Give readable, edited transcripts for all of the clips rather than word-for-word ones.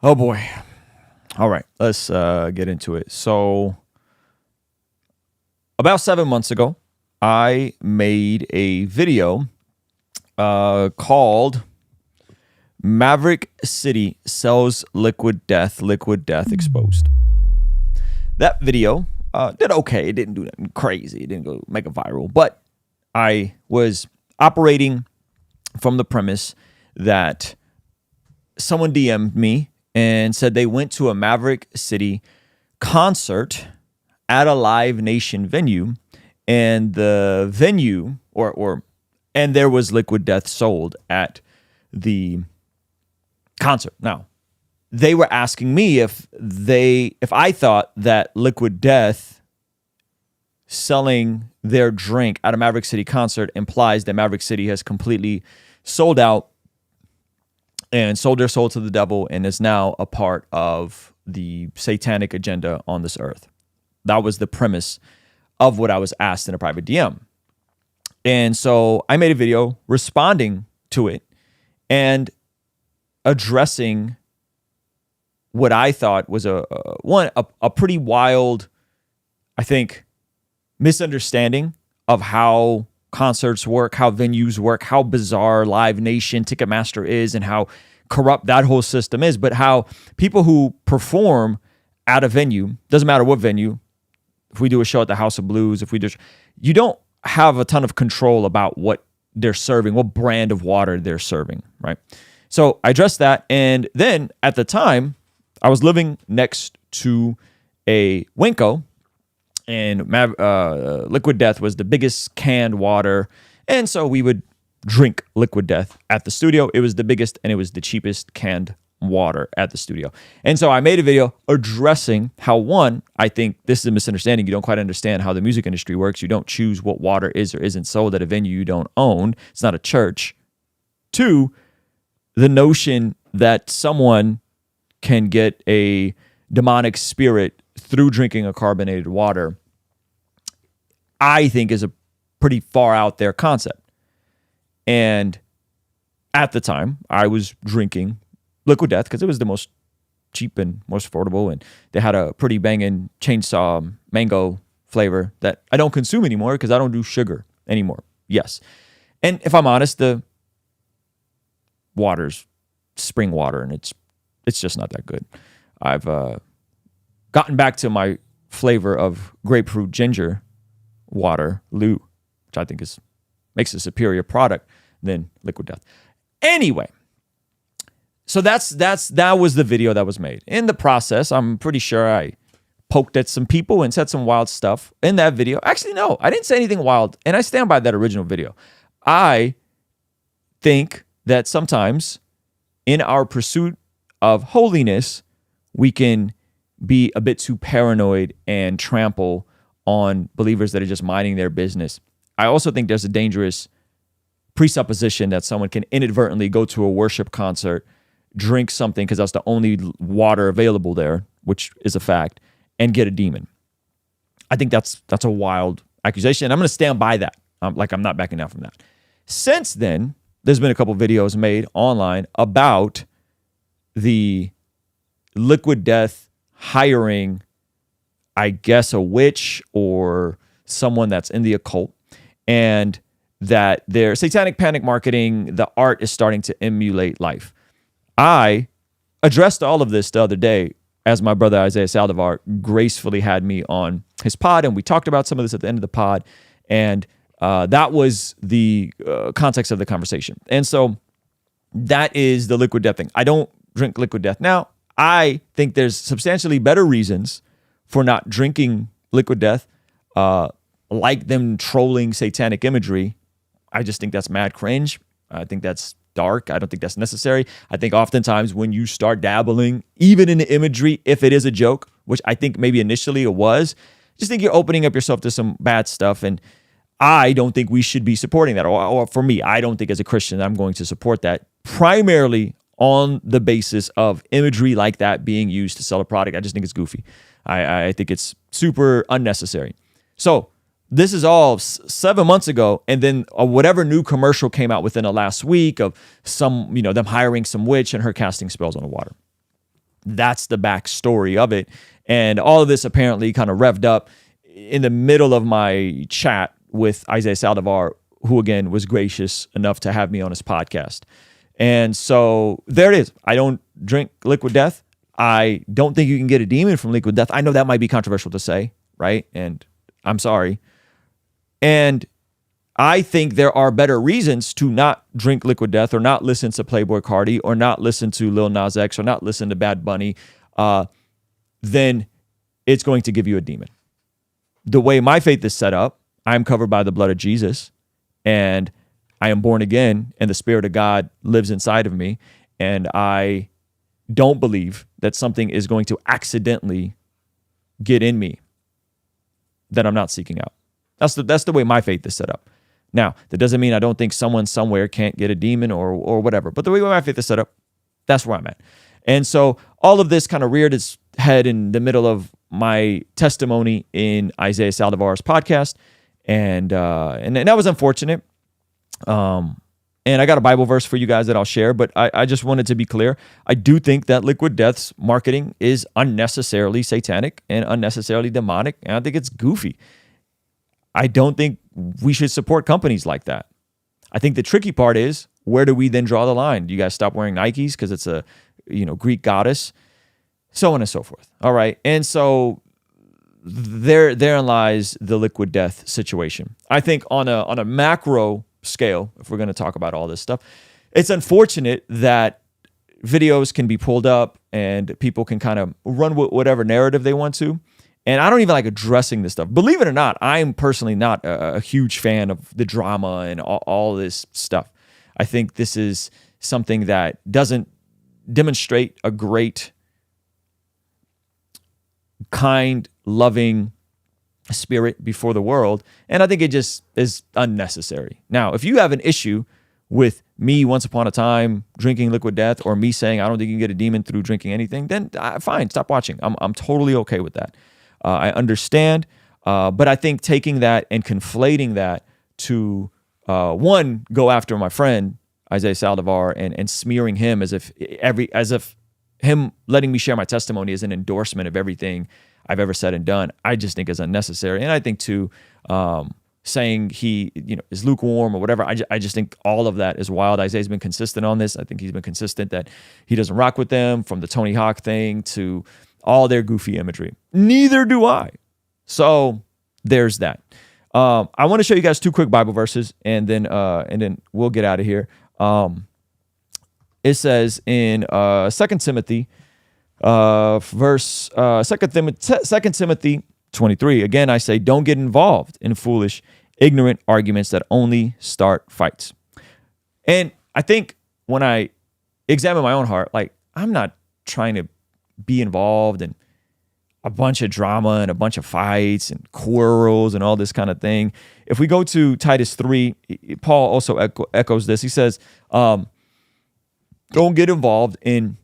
Oh boy. All right, let's get into it. So about 7 months ago, I made a video called Maverick City Sells Liquid Death Exposed. That video did okay. It didn't do nothing crazy. It didn't go mega viral, but I was operating from the premise that someone DM'd me and said they went to a Maverick City concert at a Live Nation venue, and the venue and there was Liquid Death sold at the concert. Now, they were asking me if I thought that Liquid Death selling their drink at a Maverick City concert implies that Maverick City has completely sold out and sold their soul to the devil and is now a part of the satanic agenda on this earth. That was the premise of what I was asked in a private DM. And so I made a video responding to it and addressing what I thought was a pretty wild, I think, misunderstanding of how concerts work, how venues work, how bizarre Live Nation, Ticketmaster is, and how corrupt that whole system is. But how people who perform at a venue, doesn't matter what venue, if we do a show at the House of Blues, you don't have a ton of control about what they're serving, what brand of water they're serving, right? So I addressed that. And then at the time, I was living next to a Winco, and Liquid Death was the biggest canned water. And so we would drink Liquid Death at the studio. It was the biggest and it was the cheapest canned water at the studio. And so I made a video addressing how, one, I think this is a misunderstanding. You don't quite understand how the music industry works. You don't choose what water is or isn't sold at a venue you don't own. It's not a church. Two, the notion that someone can get a demonic spirit through drinking a carbonated water, I think is a pretty far out there concept. And at the time, I was drinking Liquid Death because it was the most cheap and most affordable, and they had a pretty banging chainsaw mango flavor that I don't consume anymore because I don't do sugar anymore. Yes. And if I'm honest, the water's spring water, and it's just not that good. I've gotten back to my flavor of grapefruit ginger water, Lou, which I think makes a superior product than Liquid Death. Anyway, so that was the video that was made. In the process, I'm pretty sure I poked at some people and said some wild stuff in that video. Actually, no, I didn't say anything wild, and I stand by that original video. I think that sometimes in our pursuit of holiness, we can be a bit too paranoid and trample on believers that are just minding their business. I also think there's a dangerous presupposition that someone can inadvertently go to a worship concert, drink something because that's the only water available there, which is a fact, and get a demon. I think that's a wild accusation. I'm going to stand by that. I'm not backing down from that. Since then, there's been a couple videos made online about the Liquid Death hiring, I guess, a witch or someone that's in the occult, and that their satanic panic marketing, the art is starting to emulate life. I addressed all of this the other day as my brother Isaiah Saldivar gracefully had me on his pod, and we talked about some of this at the end of the pod, and that was the context of the conversation. And so that is the Liquid Death thing. I don't drink Liquid Death now. I think there's substantially better reasons for not drinking Liquid Death, like them trolling satanic imagery. I just think that's mad cringe. I think that's dark. I don't think that's necessary. I think oftentimes when you start dabbling, even in the imagery, if it is a joke, which I think maybe initially it was, just think you're opening up yourself to some bad stuff. And I don't think we should be supporting that. Or for me, I don't think as a Christian I'm going to support that, primarily on the basis of imagery like that being used to sell a product. I just think it's goofy. I think it's super unnecessary. So this is all 7 months ago, and then whatever new commercial came out within the last week of them hiring some witch and her casting spells on the water. That's the backstory of it. And all of this apparently kind of revved up in the middle of my chat with Isaiah Saldivar, who again was gracious enough to have me on his podcast. And so there it is. I don't drink liquid death. I don't think you can get a demon from liquid death. I know that might be controversial to say, right? And I'm sorry. And I think there are better reasons to not drink liquid death or not listen to Playboi Carti or not listen to Lil Nas X or not listen to Bad Bunny than it's going to give you a demon. The way my faith is set up, I'm covered by the blood of Jesus, and I am born again, and the Spirit of God lives inside of me, and I don't believe that something is going to accidentally get in me that I'm not seeking out. That's the way my faith is set up. Now, that doesn't mean I don't think someone somewhere can't get a demon or whatever, but the way my faith is set up, that's where I'm at. And so all of this kind of reared its head in the middle of my testimony in Isaiah Saldivar's podcast, and that was unfortunate. And I got a Bible verse for you guys that I'll share, but I just wanted to be clear. I do think that Liquid Death's marketing is unnecessarily satanic and unnecessarily demonic, and I think it's goofy. I don't think we should support companies like that. I think the tricky part is, where do we then draw the line? Do you guys stop wearing Nikes because it's a Greek goddess? So on and so forth. All right. And so therein lies the Liquid Death situation. I think on a macro scale, if we're going to talk about all this stuff, it's unfortunate that videos can be pulled up and people can kind of run with whatever narrative they want to. And I don't even like addressing this stuff. Believe it or not, I'm personally not a huge fan of the drama and all this stuff. I think this is something that doesn't demonstrate a great, kind, loving spirit before the world. And I think it just is unnecessary. Now, if you have an issue with me once upon a time drinking Liquid Death, or me saying I don't think you can get a demon through drinking anything, then fine, stop watching. I'm totally okay with that. I understand, but I think taking that and conflating that to one, go after my friend Isaiah Saldivar and smearing him as if him letting me share my testimony is an endorsement of everything I've ever said and done, I just think is unnecessary. And I think too, saying he is lukewarm or whatever, I just think all of that is wild. Isaiah's been consistent on this. I think he's been consistent that he doesn't rock with them, from the Tony Hawk thing to all their goofy imagery. Neither do I. So there's that. I want to show you guys two quick Bible verses, and then we'll get out of here. It says in 2 Timothy, 2 Timothy 23. Again, I say, don't get involved in foolish, ignorant arguments that only start fights. And I think when I examine my own heart, like, I'm not trying to be involved in a bunch of drama and a bunch of fights and quarrels and all this kind of thing. If we go to Titus 3, Paul also echoes this. He says, don't get involved in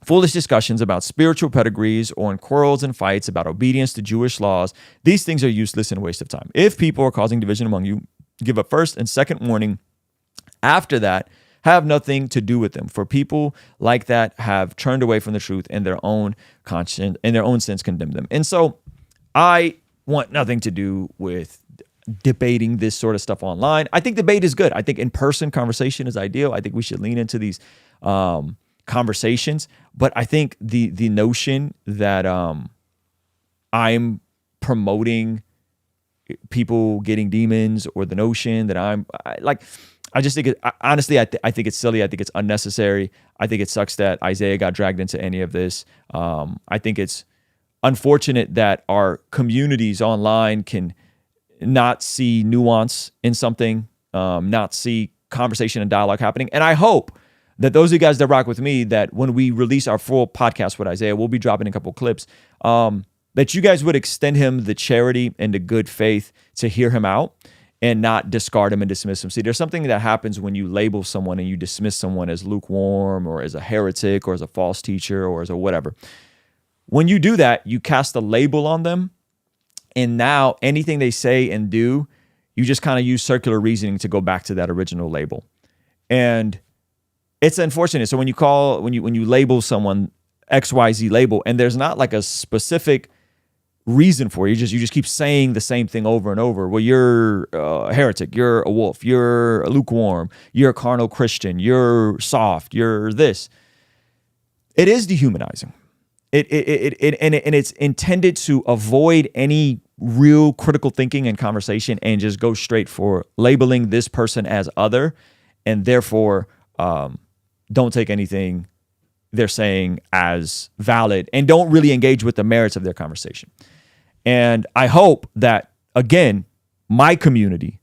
foolish discussions about spiritual pedigrees or in quarrels and fights about obedience to Jewish laws. These things are useless and a waste of time. If people are causing division among you, give a first and second warning. After that, have nothing to do with them. For people like that have turned away from the truth, and their own conscience and their own sins condemn them. And so I want nothing to do with debating this sort of stuff online. I think debate is good. I think in-person conversation is ideal. I think we should lean into these conversations. But I think the notion that I'm promoting people getting demons, or the notion that I just think honestly, I think it's silly. I think it's unnecessary. I think it sucks that Isaiah got dragged into any of this. I think it's unfortunate that our communities online can not see nuance in something, not see conversation and dialogue happening. And I hope that those of you guys that rock with me, that when we release our full podcast with Isaiah, we'll be dropping a couple clips, that you guys would extend him the charity and the good faith to hear him out and not discard him and dismiss him. See, there's something that happens when you label someone and you dismiss someone as lukewarm or as a heretic or as a false teacher or as a whatever. When you do that, you cast a label on them, and now anything they say and do, you just kind of use circular reasoning to go back to that original label. And it's unfortunate. So when you label someone XYZ label, and there's not like a specific reason for it. You just keep saying the same thing over and over. Well, you're a heretic, you're a wolf, you're a lukewarm, you're a carnal Christian, you're soft, you're this. It is dehumanizing. And it's intended to avoid any real critical thinking and conversation and just go straight for labeling this person as other, and therefore don't take anything they're saying as valid and don't really engage with the merits of their conversation. And I hope that, again, my community,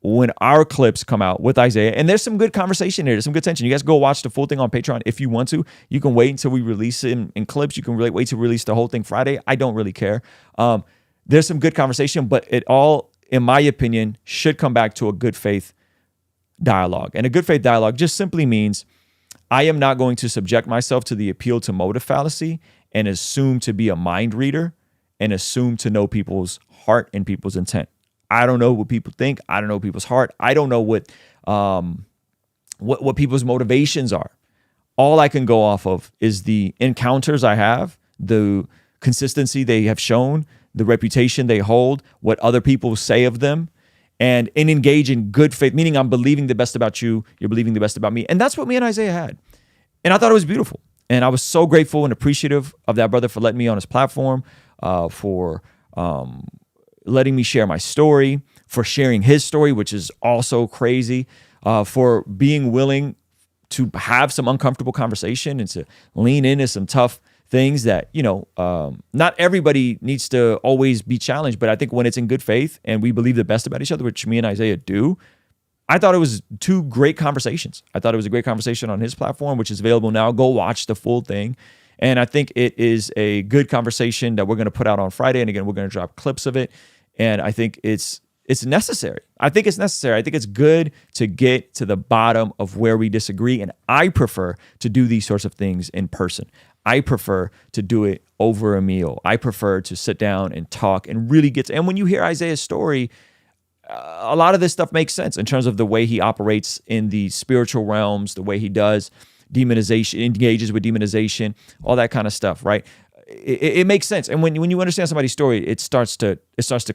when our clips come out with Isaiah, and there's some good conversation there, there's some good tension. You guys go watch the full thing on Patreon if you want to. You can wait until we release it in clips. You can really wait to release the whole thing Friday. I don't really care. There's some good conversation, but it all, in my opinion, should come back to a good faith dialogue. And a good faith dialogue just simply means I am not going to subject myself to the appeal to motive fallacy and assume to be a mind reader and assume to know people's heart and people's intent. I don't know what people think. I don't know people's heart. I don't know what people's motivations are. All I can go off of is the encounters I have, the consistency they have shown, the reputation they hold, what other people say of them, and engage in good faith, meaning I'm believing the best about you, you're believing the best about me. And that's what me and Isaiah had. And I thought it was beautiful. And I was so grateful and appreciative of that brother for letting me on his platform, for letting me share my story, for sharing his story, which is also crazy, for being willing to have some uncomfortable conversation and to lean into some tough things that, not everybody needs to always be challenged. But I think when it's in good faith and we believe the best about each other, which me and Isaiah do, I thought it was two great conversations. I thought it was a great conversation on his platform, which is available now. Go watch the full thing. And I think it is a good conversation that we're going to put out on Friday. And again, we're going to drop clips of it. And I think it's necessary. I think it's necessary. I think it's good to get to the bottom of where we disagree. And I prefer to do these sorts of things in person. I prefer to do it over a meal. I prefer to sit down and talk and really get to, and when you hear Isaiah's story, a lot of this stuff makes sense in terms of the way he operates in the spiritual realms, the way he does demonization, engages with demonization, all that kind of stuff, right? It makes sense. And when you understand somebody's story, it starts to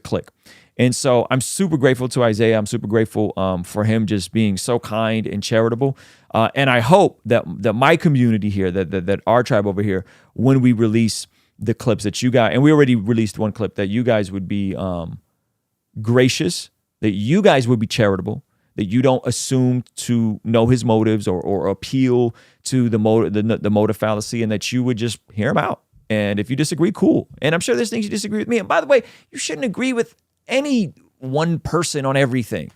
click. And so I'm super grateful to Isaiah. I'm super grateful for him just being so kind and charitable. And I hope that my community here, that our tribe over here, when we release the clips that you guys, and we already released one clip, that you guys would be gracious, that you guys would be charitable, that you don't assume to know his motives or appeal to the motive fallacy, and that you would just hear him out. And if you disagree, cool. And I'm sure there's things you disagree with me. And by the way, you shouldn't agree with any one person on everything.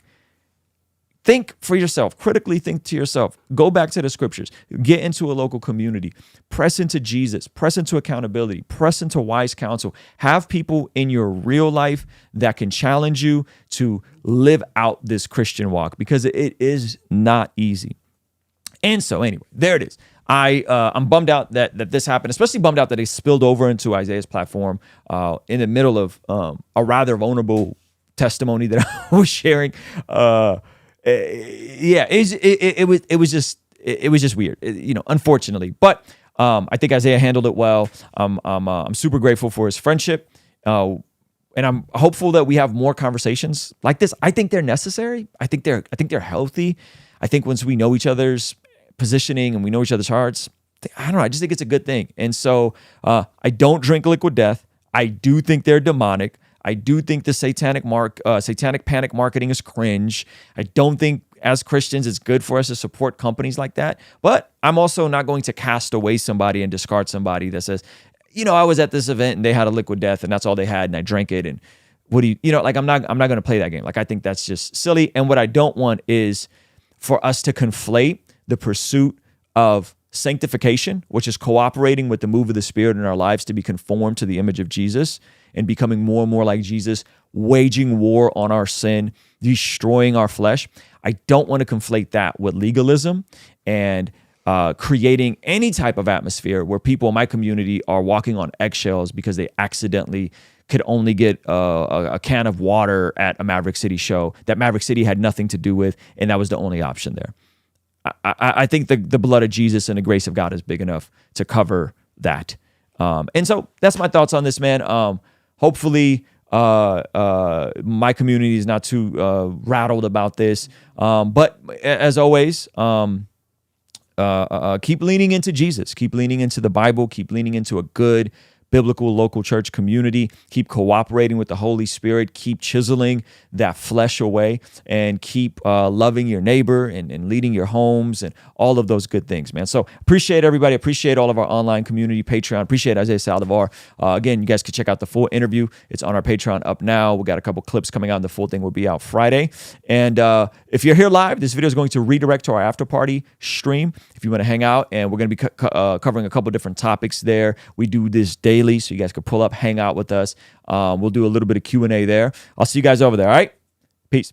Think for yourself, critically think to yourself, go back to the scriptures, get into a local community, press into Jesus, press into accountability, press into wise counsel, have people in your real life that can challenge you to live out this Christian walk, because it is not easy. And so anyway, there it is. I'm bummed out that this happened, especially bummed out that it spilled over into Isaiah's platform in the middle of a rather vulnerable testimony that I was sharing. It was just weird, unfortunately. But I think Isaiah handled it well. I'm super grateful for his friendship, and I'm hopeful that we have more conversations like this. I think they're necessary. I think they're healthy. I think once we know each other's positioning and we know each other's hearts, I don't know, I just think it's a good thing. And so I don't drink liquid death. I do think they're demonic. I do think the satanic panic marketing is cringe. I don't think as Christians it's good for us to support companies like that. But I'm also not going to cast away somebody and discard somebody that says, I was at this event and they had a liquid death and that's all they had and I drank it. And what do you, I'm not going to play that game. Like, I think that's just silly. And what I don't want is for us to conflate the pursuit of sanctification, which is cooperating with the move of the Spirit in our lives to be conformed to the image of Jesus and becoming more and more like Jesus, waging war on our sin, destroying our flesh. I don't want to conflate that with legalism and creating any type of atmosphere where people in my community are walking on eggshells because they accidentally could only get a can of water at a Maverick City show that Maverick City had nothing to do with, and that was the only option there. I think the blood of Jesus and the grace of God is big enough to cover that. And so that's my thoughts on this, man. Hopefully, my community is not too rattled about this. But as always, keep leaning into Jesus, keep leaning into the Bible, keep leaning into a good biblical local church community, keep cooperating with the Holy Spirit, keep chiseling that flesh away, and keep loving your neighbor and leading your homes and all of those good things, man. So appreciate everybody. Appreciate all of our online community, Patreon. Appreciate Isaiah Saldivar. Again, you guys can check out the full interview. It's on our Patreon up now. We got a couple clips coming out, and the full thing will be out Friday. And if you're here live, this video is going to redirect to our after party stream if you want to hang out, and we're going to be covering a couple different topics there. We do this daily, so you guys can pull up, hang out with us. We'll do a little bit of Q&A there. I'll see you guys over there, all right? Peace.